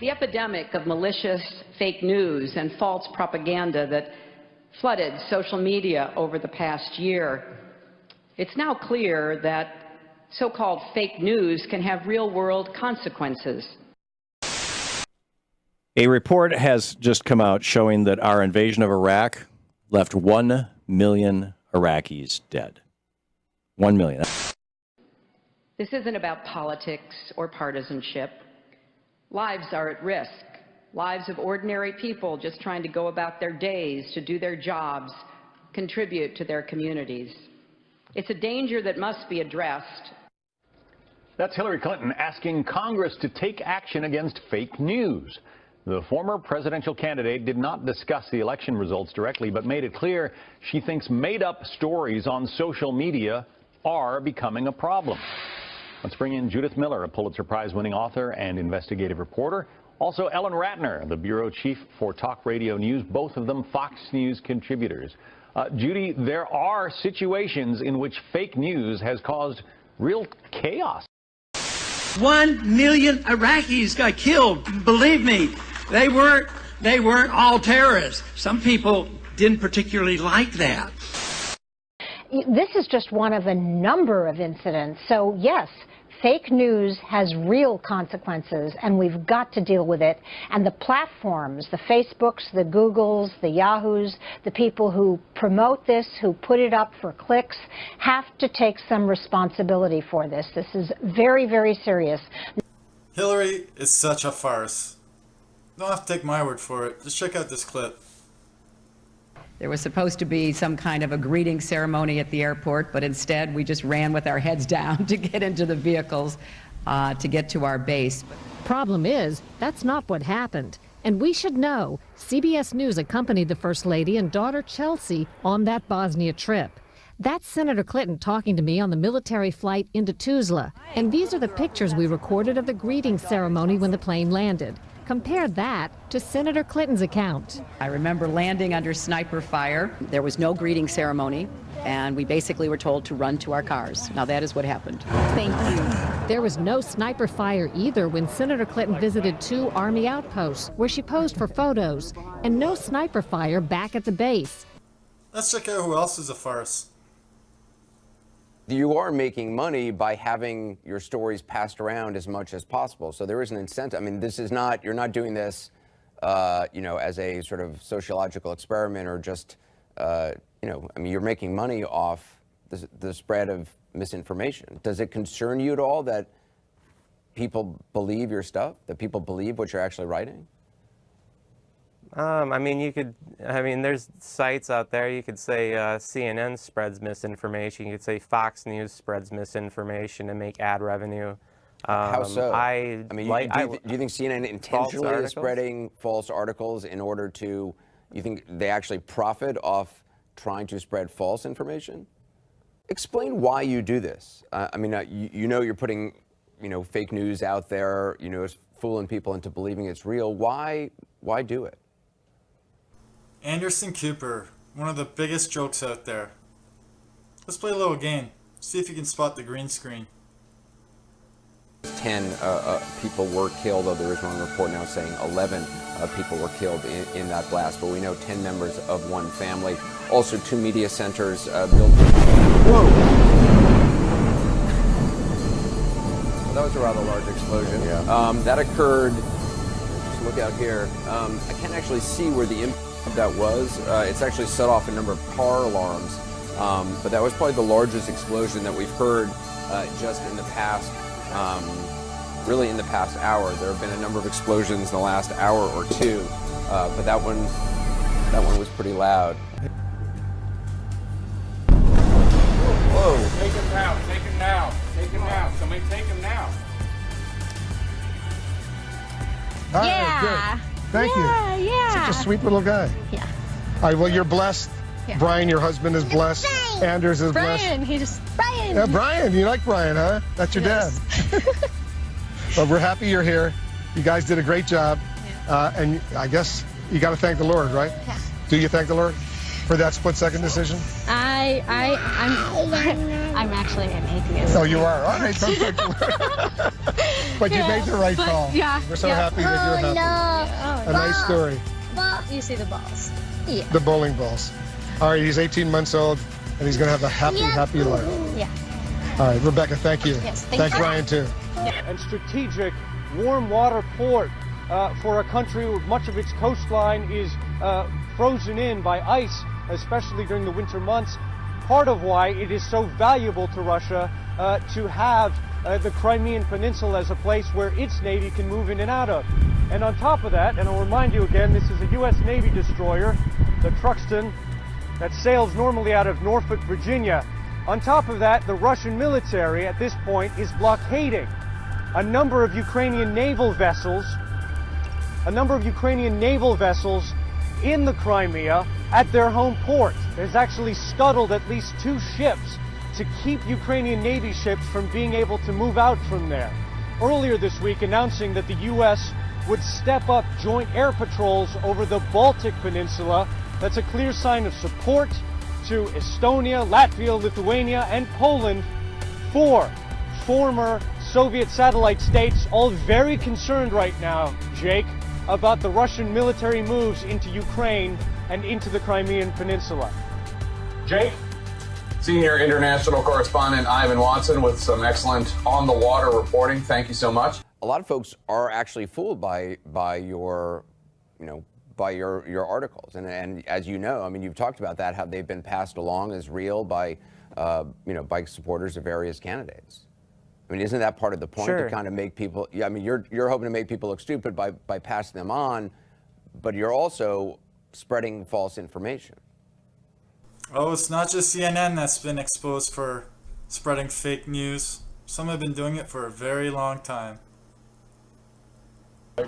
The epidemic of malicious fake news and false propaganda that flooded social media over the past year, it's now clear that so-called fake news can have real-world consequences. A report has just come out showing that our invasion of Iraq left 1 million Iraqis dead. 1 million. This isn't about politics or partisanship. Lives are at risk. Lives of ordinary people just trying to go about their days, to do their jobs, contribute to their communities. It's a danger that must be addressed. That's Hillary Clinton asking Congress to take action against fake news. The former presidential candidate did not discuss the election results directly, but made it clear she thinks made-up stories on social media are becoming a problem. Let's bring in Judith Miller, a Pulitzer Prize-winning author and investigative reporter. Also, Ellen Ratner, the bureau chief for Talk Radio News, both of them Fox News contributors. Judy, there are situations in which fake news has caused real chaos. 1 million Iraqis got killed. Believe me, they weren't all terrorists. Some people didn't particularly like that. This is just one of a number of incidents. So yes, fake news has real consequences, and we've got to deal with it. And the platforms, the Facebooks, the Googles, the Yahoos, the people who promote this, who put it up for clicks, have to take some responsibility for this. This is very, very serious. Hillary is such a farce. You don't have to take my word for it. Just check out this clip. There was supposed to be some kind of a greeting ceremony at the airport, but instead we just ran with our heads down to get into the vehicles to get to our base. Problem is, that's not what happened. And we should know, CBS News accompanied the First Lady and daughter Chelsea on that Bosnia trip. That's Senator Clinton talking to me on the military flight into Tuzla. And these are the pictures we recorded of the greeting ceremony when the plane landed. Compare that to Senator Clinton's account. I remember landing under sniper fire. There was no greeting ceremony, and we basically were told to run to our cars. Now that is what happened. Thank you. There was no sniper fire either when Senator Clinton visited 2 Army outposts where she posed for photos, and no sniper fire back at the base. Let's check out who else is a farce. You are making money by having your stories passed around as much as possible. So there is an incentive. I mean, this is not, you're not doing this, as a sort of sociological experiment or just, I mean, you're making money off the spread of misinformation. Does it concern you at all that people believe your stuff, that people believe what you're actually writing? I mean, there's sites out there. You could say CNN spreads misinformation. You could say Fox News spreads misinformation to make ad revenue. How so? Do you think CNN intentionally is spreading false articles in order to, you think they actually profit off trying to spread false information? Explain why you do this. You're putting, fake news out there, fooling people into believing it's real. Why do it? Anderson Cooper, one of the biggest jokes out there. Let's play a little game. See if you can spot the green screen. 10 people were killed, though there is one report now saying 11 people were killed in that blast. But we know 10 members of one family. Also, 2 media centers built. Whoa! Well, that was a rather large explosion. Yeah. That occurred. Just look out here. I can't actually see where the impact that was. It's actually set off a number of car alarms, but that was probably the largest explosion that we've heard just in the past, really in the past hour. There have been a number of explosions in the last hour or two, but that one was pretty loud. Whoa! Take him now! Take him now! Take him now! Somebody take him now! All right, good. Thank you. Yeah. Such a sweet little guy. Yeah. All right, well, you're blessed. Yeah. Brian, your husband, is blessed. Brian. Anders is blessed. Brian. Yeah, Brian. You like Brian, huh? That's your dad. Well, we're happy you're here. You guys did a great job. Yeah. And I guess you got to thank the Lord, right? Yeah. Do you thank the Lord for that split-second decision? I'm actually an atheist. Oh, you are? All right, don't thank the Lord. But you made the right call. Yeah. We're so happy that you're happy. No. A nice story. You see the balls. Yeah. The bowling balls. All right, he's 18 months old, and he's going to have a happy life. Yeah. All right, Rebecca, thank you. Yes, Thanks, Ryan, too. And strategic warm water port for a country where much of its coastline is frozen in by ice, especially during the winter months. Part of why it is so valuable to Russia to have the Crimean Peninsula as a place where its Navy can move in and out of. And on top of that, and I'll remind you again, this is a U.S. Navy destroyer, the Truxtun, that sails normally out of Norfolk, Virginia. On top of that, the Russian military at this point is blockading a number of Ukrainian naval vessels in the Crimea at their home port. There's actually scuttled at least 2 ships to keep Ukrainian Navy ships from being able to move out from there. Earlier this week, announcing that the U.S. would step up joint air patrols over the Baltic Peninsula. That's a clear sign of support to Estonia, Latvia, Lithuania, and Poland, 4 former Soviet satellite states, all very concerned right now, Jake, about the Russian military moves into Ukraine and into the Crimean Peninsula. Jake? Senior international correspondent Ivan Watson with some excellent on-the-water reporting. Thank you so much. A lot of folks are actually fooled by your articles, and as you know, I mean, you've talked about that, how they've been passed along as real by by supporters of various candidates. I mean, isn't that part of the point, to kind of make people? Yeah, I mean, you're hoping to make people look stupid by passing them on, but you're also spreading false information. Oh, it's not just CNN that's been exposed for spreading fake news. Some have been doing it for a very long time.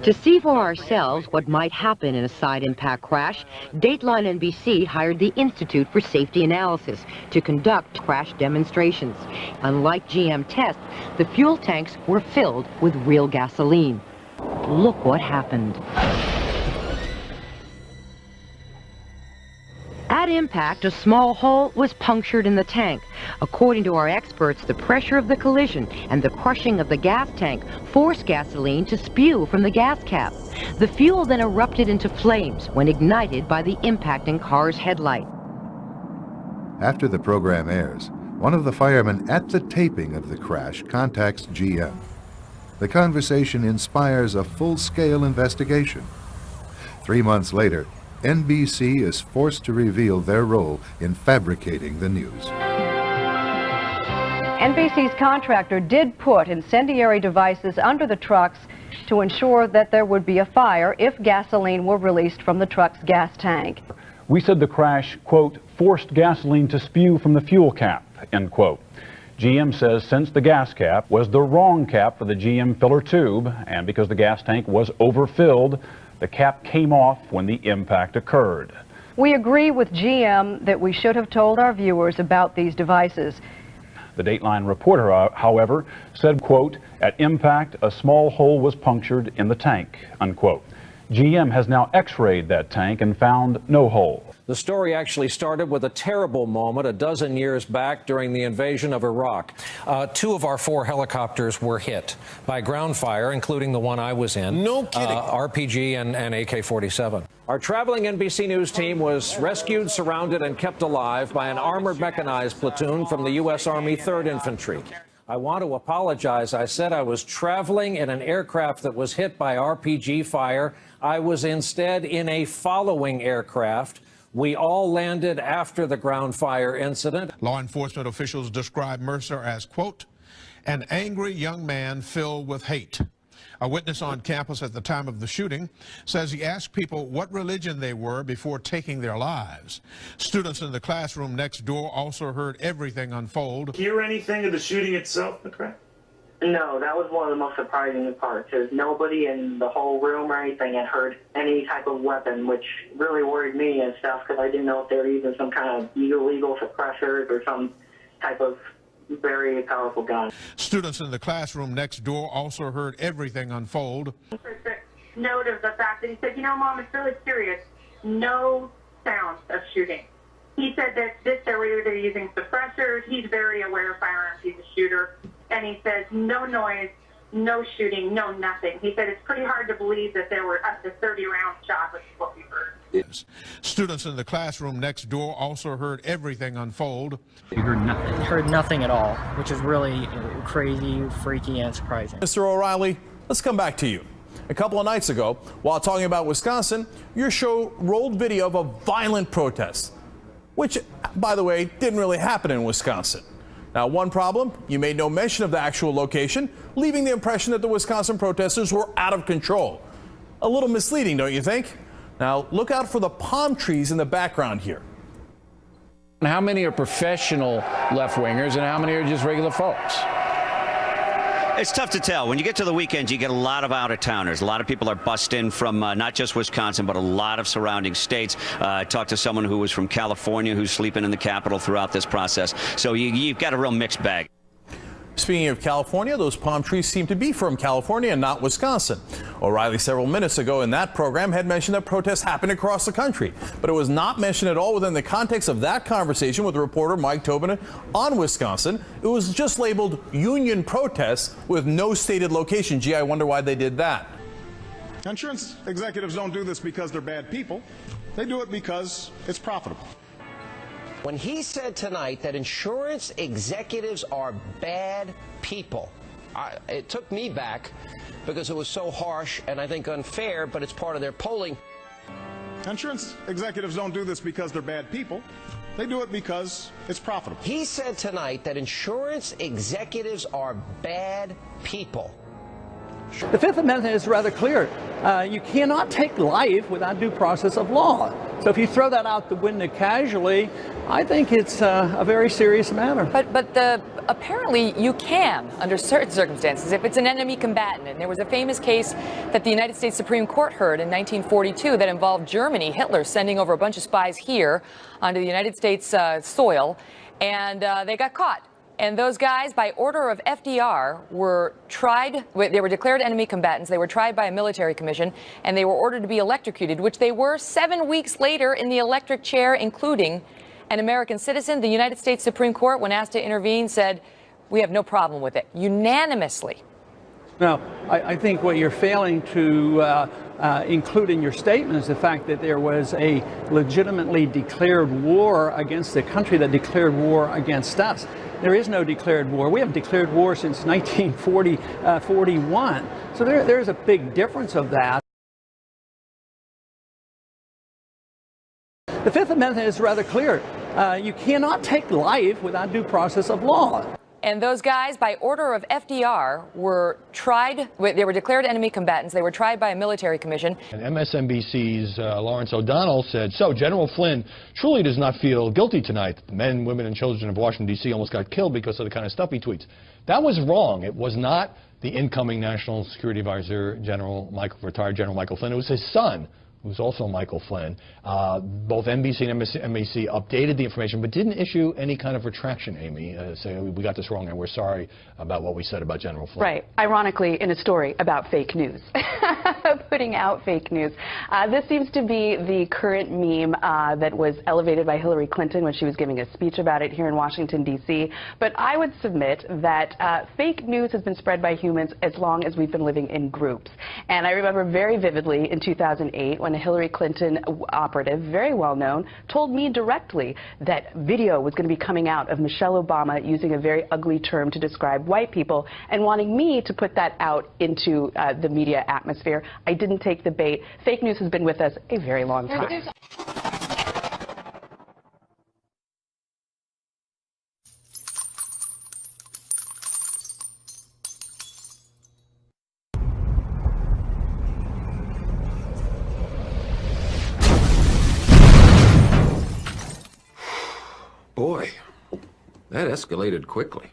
To see for ourselves what might happen in a side impact crash, Dateline NBC hired the Institute for Safety Analysis to conduct crash demonstrations. Unlike GM tests, the fuel tanks were filled with real gasoline. Look what happened. At impact, a small hole was punctured in the tank. According to our experts, the pressure of the collision and the crushing of the gas tank forced gasoline to spew from the gas cap. The fuel then erupted into flames when ignited by the impacting car's headlight. After the program airs, one of the firemen at the taping of the crash contacts GM. The conversation inspires a full-scale investigation. 3 months later, NBC is forced to reveal their role in fabricating the news. NBC's contractor did put incendiary devices under the trucks to ensure that there would be a fire if gasoline were released from the truck's gas tank. We said the crash, quote, forced gasoline to spew from the fuel cap, end quote. GM says since the gas cap was the wrong cap for the GM filler tube, and because the gas tank was overfilled, the cap came off when the impact occurred. We agree with GM that we should have told our viewers about these devices. The Dateline reporter, however, said, quote, at impact, a small hole was punctured in the tank, unquote. GM has now x-rayed that tank and found no hole. The story actually started with a terrible moment a dozen years back during the invasion of Iraq. 2 of our 4 helicopters were hit by ground fire, including the one I was in. No kidding. RPG and AK-47. Our traveling NBC News team was rescued, surrounded, and kept alive by an armored mechanized platoon from the U.S. Army 3rd Infantry. I want to apologize. I said I was traveling in an aircraft that was hit by RPG fire. I was instead in a following aircraft. We all landed after the ground fire incident. Law enforcement officials describe Mercer as, quote, an angry young man filled with hate. A witness on campus at the time of the shooting says he asked people what religion they were before taking their lives. Students in the classroom next door also heard everything unfold. Hear anything of the shooting itself, McCrae? No, that was one of the most surprising parts, is nobody in the whole room or anything had heard any type of weapon, which really worried me and stuff, because I didn't know if there were even some kind of illegal suppressors or some type of very powerful gun. Students in the classroom next door also heard everything unfold. Note of the fact that he said, you know, Mom, it's really curious. No sound of shooting. He said that this area they're using suppressors. He's very aware of firearms. He's a shooter. And he says no noise, no shooting, no nothing. He said it's pretty hard to believe that there were up to 30 rounds shot, which is what we heard. Students in the classroom next door also heard everything unfold. You heard nothing? Heard nothing at all, which is really crazy, freaky, and surprising. Mr. O'Reilly, let's come back to you. A couple of nights ago, while talking about Wisconsin, your show rolled video of a violent protest, which, by the way, didn't really happen in Wisconsin. Now, one problem, you made no mention of the actual location, leaving the impression that the Wisconsin protesters were out of control. A little misleading, don't you think? Now, look out for the palm trees in the background here. How many are professional left-wingers and how many are just regular folks? It's tough to tell. When you get to the weekend, you get a lot of out-of-towners. A lot of people are bussed in from not just Wisconsin, but a lot of surrounding states. I talked to someone who was from California who's sleeping in the Capitol throughout this process. So you've got a real mixed bag. Speaking of California, those palm trees seem to be from California and not Wisconsin. O'Reilly several minutes ago in that program had mentioned that protests happened across the country, but it was not mentioned at all within the context of that conversation with reporter Mike Tobin on Wisconsin. It was just labeled union protests with no stated location. Gee, I wonder why they did that. Insurance executives don't do this because they're bad people. They do it because it's profitable. When he said tonight that insurance executives are bad people, it took me back because it was so harsh and I think unfair, but it's part of their polling. Insurance executives don't do this because they're bad people. They do it because it's profitable. He said tonight that insurance executives are bad people. The Fifth Amendment is rather clear. You cannot take life without due process of law. So if you throw that out the window casually, I think it's a very serious matter. But apparently you can, under certain circumstances, if it's an enemy combatant. And there was a famous case that the United States Supreme Court heard in 1942 that involved Germany, Hitler sending over a bunch of spies here onto the United States soil, and they got caught. And those guys, by order of FDR, were tried. They were declared enemy combatants. They were tried by a military commission, and they were ordered to be electrocuted, which they were 7 weeks later in the electric chair, including an American citizen. The United States Supreme Court, when asked to intervene, said, we have no problem with it, unanimously. Now, I think what you're failing to include in your statement is the fact that there was a legitimately declared war against a country that declared war against us. There is no declared war. We haven't declared war since 1941. So there's a big difference of that. The Fifth Amendment is rather clear. You cannot take life without due process of law. And those guys, by order of FDR, were tried. They were declared enemy combatants. They were tried by a military commission. And MSNBC's Lawrence O'Donnell said, so General Flynn truly does not feel guilty tonight. The men, women, and children of Washington, D.C. almost got killed because of the kind of stuff he tweets. That was wrong. It was not the incoming National Security Advisor, retired General Michael Flynn. It was his son, who's also Michael Flynn. Both NBC and MSNBC updated the information, but didn't issue any kind of retraction, Amy, saying we got this wrong and we're sorry about what we said about General Flynn. Right. Ironically, in a story about fake news. Putting out fake news. This seems to be the current meme that was elevated by Hillary Clinton when she was giving a speech about it here in Washington, D.C. But I would submit that fake news has been spread by humans as long as we've been living in groups. And I remember very vividly in 2008 when a Hillary Clinton operative, very well known, told me directly that video was going to be coming out of Michelle Obama using a very ugly term to describe white people and wanting me to put that out into the media atmosphere. I didn't take the bait. Fake news has been with us a very long time. Boy, that escalated quickly.